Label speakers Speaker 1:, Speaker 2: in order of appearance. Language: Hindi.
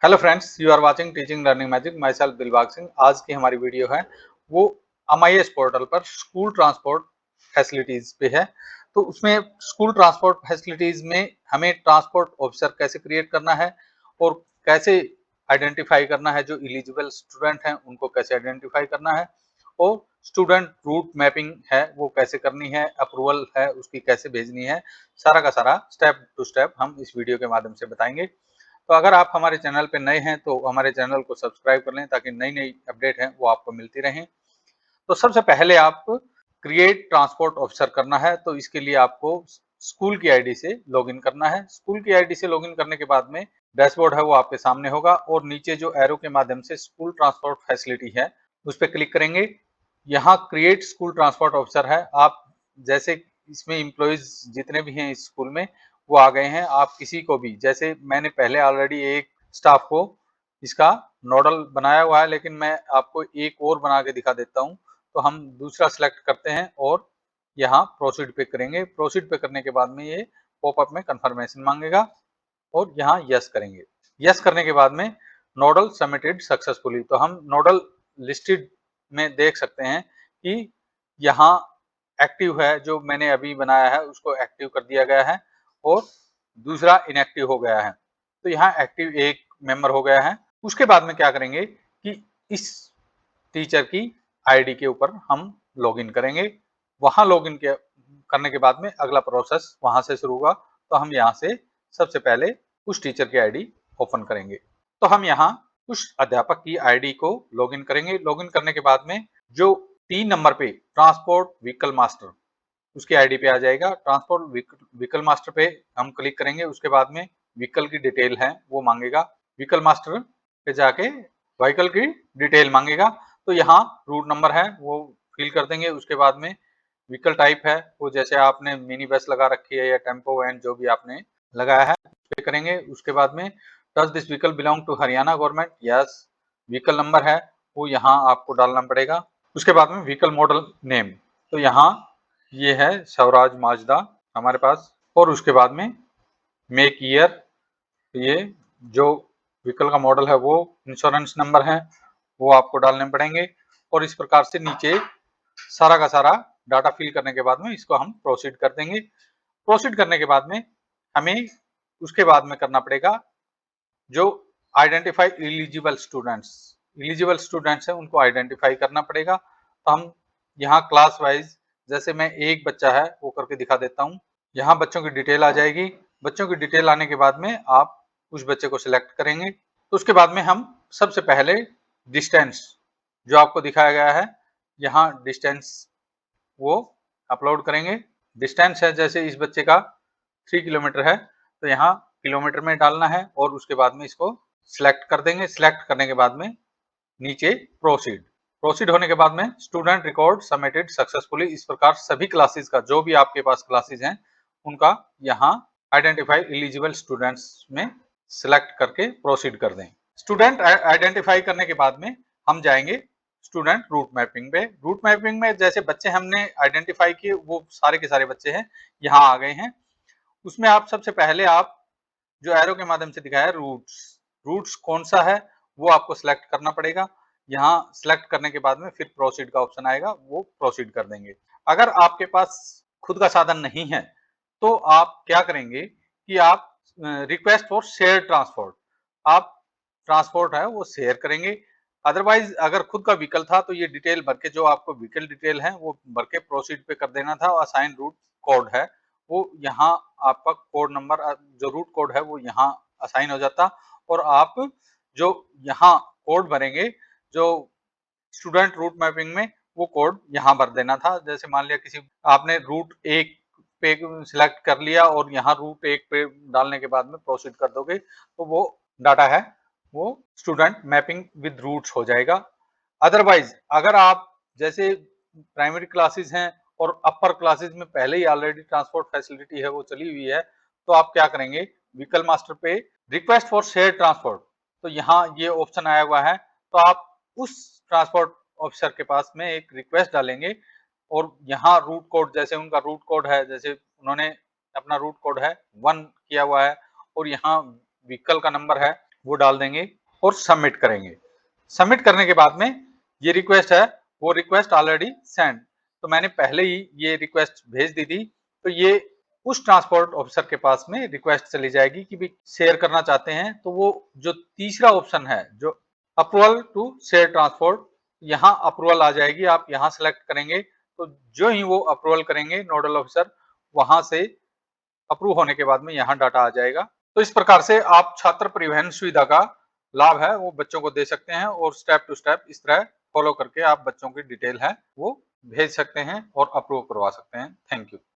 Speaker 1: Hello friends, you are watching teaching learning magic. Myself Dilbag Singh. आज की हमारी वीडियो है वो MIS पोर्टल पर स्कूल ट्रांसपोर्ट फैसिलिटीज पे है। तो उसमें स्कूल ट्रांसपोर्ट फैसिलिटीज में हमें ट्रांसपोर्ट ऑफिसर कैसे क्रिएट करना है और कैसे आइडेंटिफाई करना है, जो एलिजिबल स्टूडेंट हैं उनको कैसे आइडेंटिफाई करना है, और स्टूडेंट रूट मैपिंग है वो कैसे करनी है, अप्रूवल है उसकी कैसे भेजनी है। सारा का सारा स्टेप टू स्टेप हम इस वीडियो के माध्यम से बताएंगे। तो अगर आप हमारे चैनल पे नए हैं तो हमारे चैनल को सब्सक्राइब कर लें ताकि नई नई अपडेट है वो आपको मिलती रहें। तो सबसे पहले आप क्रिएट ट्रांसपोर्ट ऑफिसर करना है, तो इसके लिए आपको स्कूल की आईडी से लॉगिन करना है। स्कूल की आईडी से लॉगिन करने के बाद में डैशबोर्ड है वो आपके सामने होगा और नीचे जो एरो के माध्यम से स्कूल ट्रांसपोर्ट फैसिलिटी है उस पर क्लिक करेंगे। यहाँ क्रिएट स्कूल ट्रांसपोर्ट ऑफिसर है। आप जैसे इसमें इम्प्लॉइज जितने भी हैं इस स्कूल में वो आ गए हैं। आप किसी को भी, जैसे मैंने पहले ऑलरेडी एक स्टाफ को इसका नोडल बनाया हुआ है, लेकिन मैं आपको एक और बना के दिखा देता हूँ। तो हम दूसरा सिलेक्ट करते हैं और यहाँ प्रोसीड पे करेंगे। प्रोसीड पे करने के बाद में ये पॉपअप में कंफर्मेशन मांगेगा और यहाँ यस करेंगे। यस करने के बाद में नोडल सबमिटेड सक्सेसफुली, तो हम नोडल लिस्टेड में देख सकते हैं कि यहाँ एक्टिव है, जो मैंने अभी बनाया है उसको एक्टिव कर दिया गया है और दूसरा इनएक्टिव हो गया है। तो यहाँ एक्टिव एक मेंबर हो गया है। उसके बाद में क्या करेंगे कि इस टीचर की आईडी के ऊपर हम लॉगिन करेंगे। वहां लॉगिन करने के बाद में अगला प्रोसेस वहां से शुरू होगा। तो हम यहाँ से सबसे पहले उस टीचर की आईडी ओपन करेंगे। तो हम यहाँ उस अध्यापक की आईडी को लॉगिन करेंगे। लॉगिन करने के बाद में जो 3 नंबर पे ट्रांसपोर्ट व्हीकल मास्टर उसकी आईडी पे आ जाएगा। ट्रांसपोर्ट व्हीकल मास्टर पे हम क्लिक करेंगे। उसके बाद में व्हीकल की डिटेल है वो मांगेगा। व्हीकल मास्टर पे जाके व्हीकल की डिटेल मांगेगा। तो यहाँ रूट नंबर है वो फिल कर देंगे। उसके बाद में व्हीकल टाइप है वो, जैसे आपने मिनी बस लगा रखी है या टेम्पो वैन जो भी आपने लगाया है पे करेंगे। उसके बाद में does this vehicle belong to Haryana government, yes. Vehicle number है वो यहाँ आपको डालना पड़ेगा। उसके बाद में व्हीकल मॉडल नेम, तो यहाँ ये है स्वराज माजदा हमारे पास। और उसके बाद में मेक ईयर, ये जो व्हीकल का मॉडल है वो, इंश्योरेंस नंबर है वो आपको डालने पड़ेंगे। और इस प्रकार से नीचे सारा का सारा डाटा फिल करने के बाद में इसको हम प्रोसीड कर देंगे। प्रोसीड करने के बाद में हमें उसके बाद में करना पड़ेगा जो आइडेंटिफाई एलिजिबल स्टूडेंट्स हैं उनको आइडेंटिफाई करना पड़ेगा। तो हम यहाँ क्लास वाइज, जैसे मैं एक बच्चा है वो करके दिखा देता हूँ। यहाँ बच्चों की डिटेल आ जाएगी। बच्चों की डिटेल आने के बाद में आप उस बच्चे को सिलेक्ट करेंगे। तो उसके बाद में हम सबसे पहले डिस्टेंस जो आपको दिखाया गया है यहाँ डिस्टेंस वो अपलोड करेंगे। डिस्टेंस है जैसे इस बच्चे का 3 किलोमीटर है तो यहाँ किलोमीटर में डालना है और उसके बाद में इसको सिलेक्ट कर देंगे। सिलेक्ट करने के बाद में नीचे प्रोसीड। प्रोसीड होने के बाद में स्टूडेंट रिकॉर्ड सबमिटेड सक्सेसफुली। इस प्रकार सभी क्लासेस का, जो भी आपके पास क्लासेस हैं उनका यहाँ आइडेंटिफाई एलिजिबल स्टूडेंट्स में सिलेक्ट करके प्रोसीड कर दें। स्टूडेंट आइडेंटिफाई करने के बाद में हम जाएंगे स्टूडेंट रूट मैपिंग पे। रूट मैपिंग में जैसे बच्चे हमने आइडेंटिफाई किए वो सारे के सारे बच्चे हैं यहाँ आ गए हैं। उसमें आप सबसे पहले आप जो एरो के माध्यम से दिखाया रूट्स कौन सा है वो आपको सिलेक्ट करना पड़ेगा। यहाँ सिलेक्ट करने के बाद में फिर प्रोसीड का ऑप्शन आएगा, वो प्रोसीड कर देंगे। अगर आपके पास खुद का साधन नहीं है तो आप क्या करेंगे कि आप रिक्वेस्ट फॉर शेयर ट्रांसपोर्ट, आप ट्रांसपोर्ट है वो शेयर करेंगे। अदरवाइज अगर खुद का व्हीकल था तो ये डिटेल भर के, जो आपको व्हीकल डिटेल है वो भर के प्रोसीड पे कर देना था। असाइन रूट कोड है वो यहाँ आपका कोड नंबर, जो रूट कोड है वो यहाँ असाइन हो जाता और आप जो यहाँ कोड भरेंगे जो स्टूडेंट रूट मैपिंग में वो कोड यहाँ भर देना था। जैसे मान लिया किसी आपने रूट एक पे सिलेक्ट कर लिया और यहाँ रूट एक पे डालने के बाद में प्रोसीड कर दोगे तो वो डाटा है वो स्टूडेंट मैपिंग विद रूट्स हो जाएगा। अदरवाइज अगर आप जैसे प्राइमरी क्लासेस हैं और अपर क्लासेस में पहले ही ऑलरेडी ट्रांसपोर्ट फैसिलिटी है वो चली हुई है, तो आप क्या करेंगे व्हीकल मास्टर पे रिक्वेस्ट फॉर शेयर ट्रांसपोर्ट, तो यहाँ ये ऑप्शन आया हुआ है। तो आप उस ट्रांसपोर्ट ऑफिसर के पास में एक रिक्वेस्ट डालेंगे और यहाँ रूट कोड, जैसे उनका रूट कोड है, जैसे उन्होंने अपना रूट कोड है 1 किया हुआ है और यहाँ व्हीकल का नंबर है वो डाल देंगे और सबमिट करेंगे। सबमिट करने के बाद में ये रिक्वेस्ट है, वो रिक्वेस्ट ऑलरेडी सेंड, तो मैंने पहले ही ये रिक्वेस्ट भेज दी थी, तो ये उस ट्रांसपोर्ट ऑफिसर के पास में रिक्वेस्ट चली जाएगी कि भी शेयर करना चाहते हैं, तो वो जो तीसरा ऑप्शन है जो अप्रूवल टू शेयर ट्रांसपोर्ट, यहाँ अप्रूवल आ जाएगी, आप यहाँ सेलेक्ट करेंगे, तो जो ही वो अप्रूवल करेंगे नोडल ऑफिसर, वहां से अप्रूव होने के बाद में यहाँ डाटा आ जाएगा। तो इस प्रकार से आप छात्र परिवहन सुविधा का लाभ है वो बच्चों को दे सकते हैं और स्टेप टू स्टेप इस तरह फॉलो करके आप बच्चों की डिटेल है वो भेज सकते हैं और अप्रूव करवा सकते हैं। Thank you.